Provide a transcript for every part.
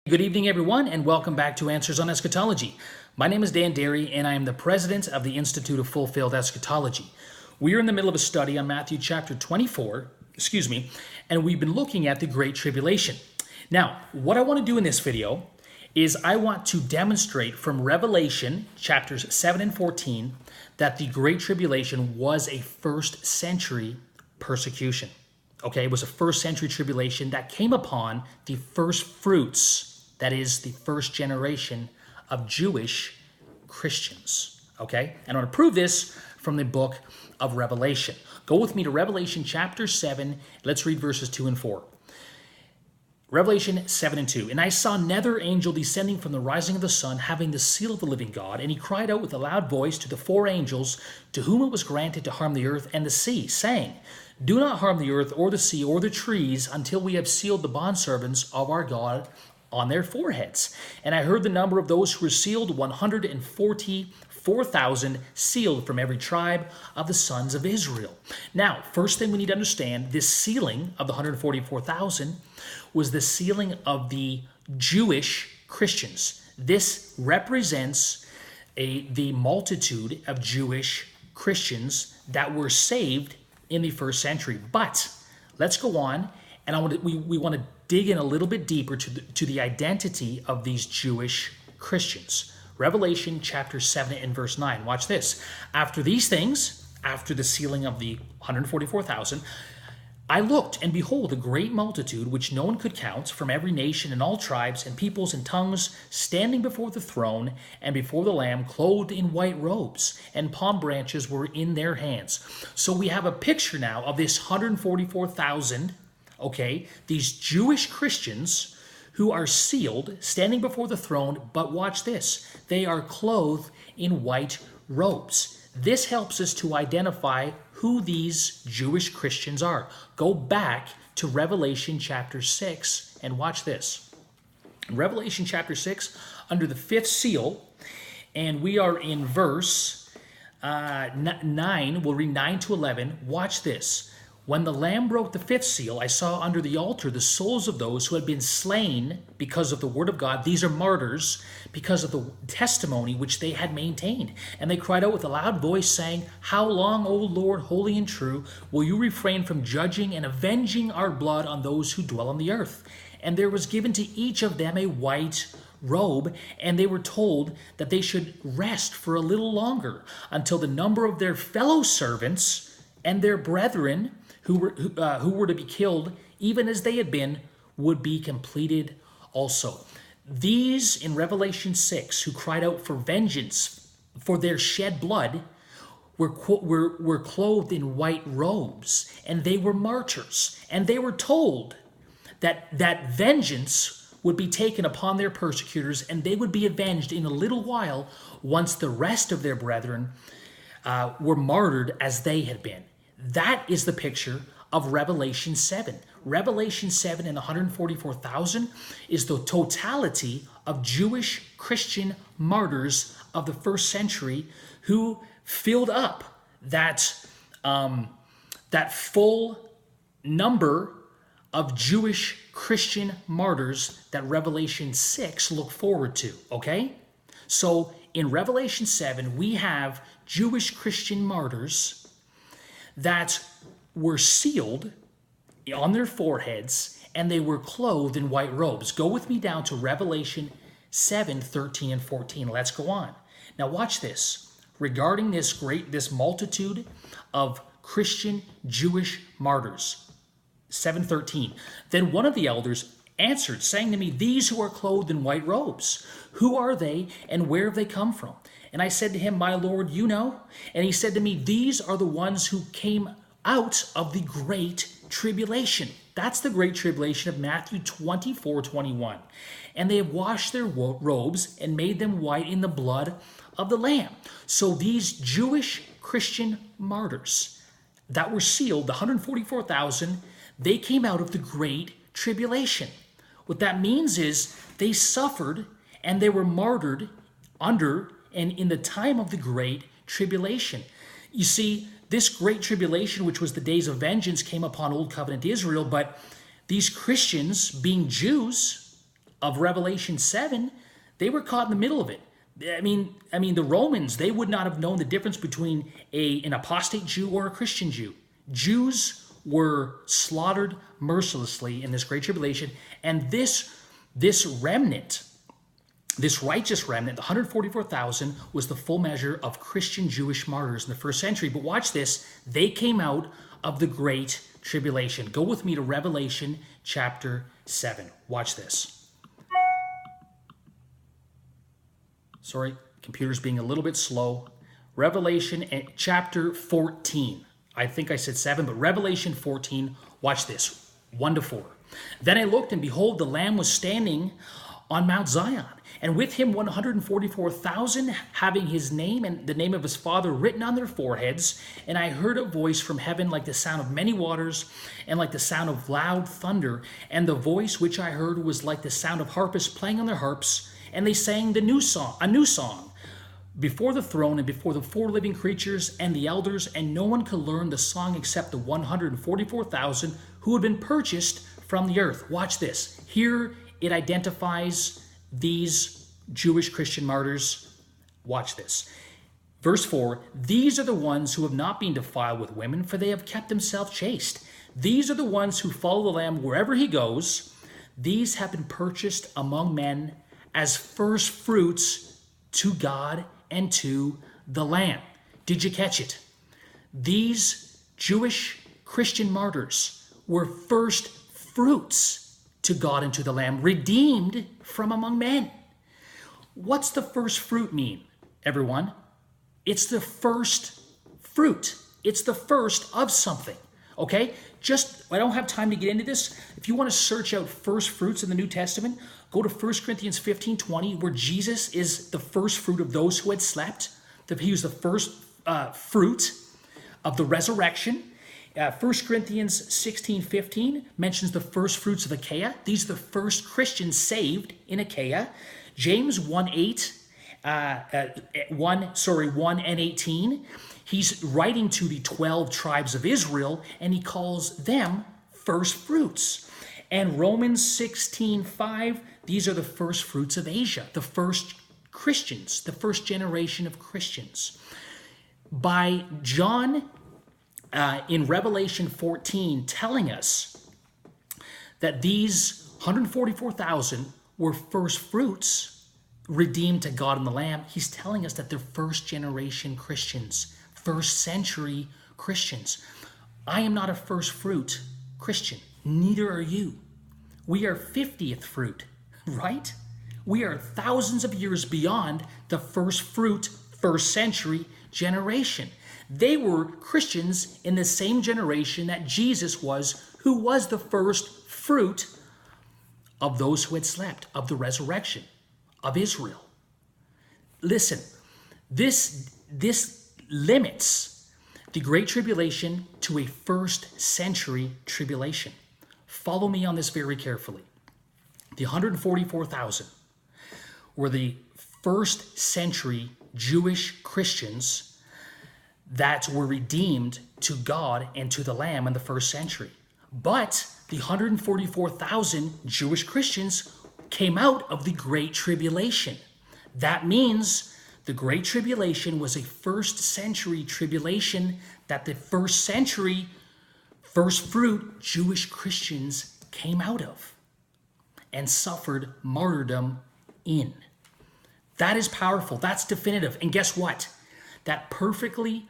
Good evening, everyone, and welcome back to Answers on Eschatology. My name is Dan Derry, and I am the president of the Institute of Fulfilled Eschatology. We are in the middle of a study on Matthew chapter 24, and we've been looking at the Great Tribulation. Now, what I want to do in this video is I want to demonstrate from Revelation chapters 7 and 14 that the Great Tribulation was a first century persecution. Okay, it was a first century tribulation that came upon the first fruits, that is the first generation of Jewish Christians. Okay, and I want to prove this from the book of Revelation. Go with me to Revelation chapter 7. Let's read verses 2 and 4. Revelation 7 and 2. And I saw another angel descending from the rising of the sun, having the seal of the living God. And he cried out with a loud voice to the four angels, to whom it was granted to harm the earth and the sea, saying, Do not harm the earth or the sea or the trees until we have sealed the bondservants of our God on their foreheads. And I heard the number of those who were sealed, 144,000 sealed from every tribe of the sons of Israel. Now, first thing we need to understand, this sealing of the 144,000 was the sealing of the Jewish Christians. This represents the multitude of Jewish Christians that were saved in the first century. But let's go on, and we want to dig in a little bit deeper to the identity of these Jewish Christians. Revelation chapter 7 and verse 9. Watch this. After these things, after the sealing of the 144,000, I looked, and behold, a great multitude, which no one could count, from every nation and all tribes and peoples and tongues, standing before the throne and before the Lamb, clothed in white robes, and palm branches were in their hands. So we have a picture now of this 144,000, okay, these Jewish Christians who are sealed, standing before the throne, but watch this, they are clothed in white robes. This helps us to identify who these Jewish Christians are. Go back to Revelation chapter 6 and watch this. Revelation chapter 6, under the fifth seal, and we are in verse 9, we'll read 9 to 11. Watch this. When the Lamb broke the fifth seal, I saw under the altar the souls of those who had been slain because of the word of God. These are martyrs because of the testimony which they had maintained. And they cried out with a loud voice, saying, How long, O Lord, holy and true, will you refrain from judging and avenging our blood on those who dwell on the earth? And there was given to each of them a white robe, and they were told that they should rest for a little longer until the number of their fellow servants and their brethren who were to be killed, even as they had been, would be completed also. These, in Revelation 6, who cried out for vengeance for their shed blood, were clothed in white robes, and they were martyrs. And they were told that vengeance would be taken upon their persecutors, and they would be avenged in a little while once the rest of their brethren were martyred as they had been. That is the picture of Revelation 7. Revelation 7 and 144,000 is the totality of Jewish Christian martyrs of the first century who filled up that full number of Jewish Christian martyrs that Revelation 6 looked forward to, okay? So in Revelation 7, we have Jewish Christian martyrs that were sealed on their foreheads, and they were clothed in white robes. Go with me down to Revelation 7, 13 and 14. Let's go on. Now watch this. Regarding this multitude of Christian Jewish martyrs. 7:13. Then one of the elders answered, saying to me, These who are clothed in white robes, who are they, and where have they come from? And I said to him, My Lord, you know. And he said to me, These are the ones who came out of the Great Tribulation. That's the Great Tribulation of Matthew 24:21. And they have washed their robes and made them white in the blood of the Lamb. So these Jewish Christian martyrs that were sealed, the 144,000, they came out of the Great Tribulation. What that means is they suffered and they were martyred under and in the time of the Great Tribulation. You see, this Great Tribulation, which was the days of vengeance, came upon Old Covenant Israel, but these Christians, being Jews, of Revelation 7, they were caught in the middle of it. I mean, the Romans, they would not have known the difference between an apostate Jew or a Christian Jew. Jews were slaughtered mercilessly in this great tribulation, and this remnant, this righteous remnant, the 144,000, was the full measure of Christian Jewish martyrs in the first century. But watch this, they came out of the great tribulation. Go with me to Revelation chapter 7. Watch this. Sorry, computer's being a little bit slow. Revelation chapter 14. I think I said 7, but Revelation 14. Watch this. 1 to 4. Then I looked, and behold, the Lamb was standing on Mount Zion, and with him 144,000, having his name and the name of his Father written on their foreheads. And I heard a voice from heaven like the sound of many waters, and like the sound of loud thunder. And the voice which I heard was like the sound of harpists playing on their harps. And they sang a new song before the throne and before the 4 living creatures and the elders, and no one could learn the song except the 144,000 who had been purchased from the earth. Watch this. Here it identifies these Jewish Christian martyrs. Watch this. Verse 4, these are the ones who have not been defiled with women, for they have kept themselves chaste. These are the ones who follow the Lamb wherever he goes. These have been purchased among men as first fruits to God and to the Lamb. Did you catch it? These Jewish Christian martyrs were first fruits to God and to the Lamb, redeemed from among men. What's the first fruit mean, everyone? It's the first fruit. It's the first of something, okay? I don't have time to get into this. If you want to search out first fruits in the New Testament, go to 1 Corinthians 15:20, where Jesus is the first fruit of those who had slept. He was the first fruit of the resurrection. 1 Corinthians 16:15 mentions the first fruits of Achaia. These are the first Christians saved in Achaia. James 1 and 18, he's writing to the 12 tribes of Israel, and he calls them first fruits. And Romans 16:5, these are the first fruits of Asia, the first Christians, the first generation of Christians. By John in Revelation 14 telling us that these 144,000 were first fruits redeemed to God and the Lamb, he's telling us that they're first generation Christians, first century Christians. I am not a first fruit Christian. Neither are you. We are 50th fruit, right? We are thousands of years beyond the first fruit, first century generation. They were Christians in the same generation that Jesus was, who was the first fruit of those who had slept, of the resurrection of Israel. Listen, this limits the Great Tribulation to a first century tribulation. Follow me on this very carefully. The 144,000 were the first century Jewish Christians that were redeemed to God and to the Lamb in the first century. But the 144,000 Jewish Christians came out of the Great Tribulation. That means the Great Tribulation was a first century tribulation that the first century, first fruit Jewish Christians came out of and suffered martyrdom in. That is powerful. That's definitive. And guess what? That perfectly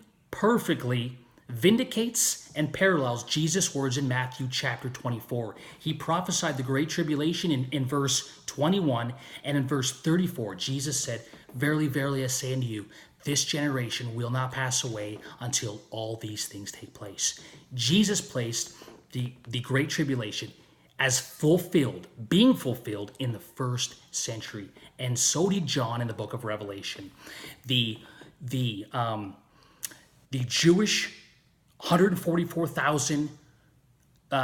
vindicates and parallels Jesus' words in Matthew chapter 24. He prophesied the Great Tribulation in verse 21, and in verse 34, Jesus said, "Verily, verily, I say unto you, this generation will not pass away until all these things take place." Jesus placed the Great Tribulation as being fulfilled in the first century, and so did John in the book of Revelation. The Jewish 144,000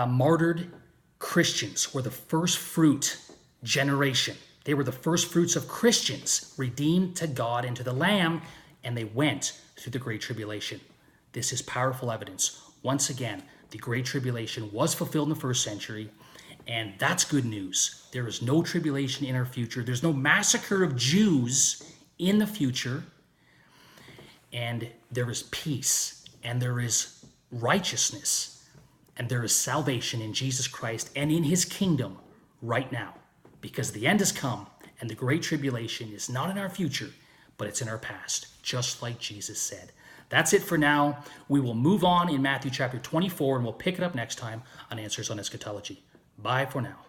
martyred Christians were the first fruit generation. They were the first fruits of Christians redeemed to God and to the Lamb, and they went through the Great Tribulation. This is powerful evidence. Once again, the Great Tribulation was fulfilled in the first century, And that's good news. There is no tribulation in our future. There's no massacre of Jews in the future. And there is peace, and there is righteousness, and there is salvation in Jesus Christ and in his kingdom right now. Because the end has come, and the great tribulation is not in our future, but it's in our past, just like Jesus said. That's it for now. We will move on in Matthew chapter 24, and we'll pick it up next time on Answers on Eschatology. Bye for now.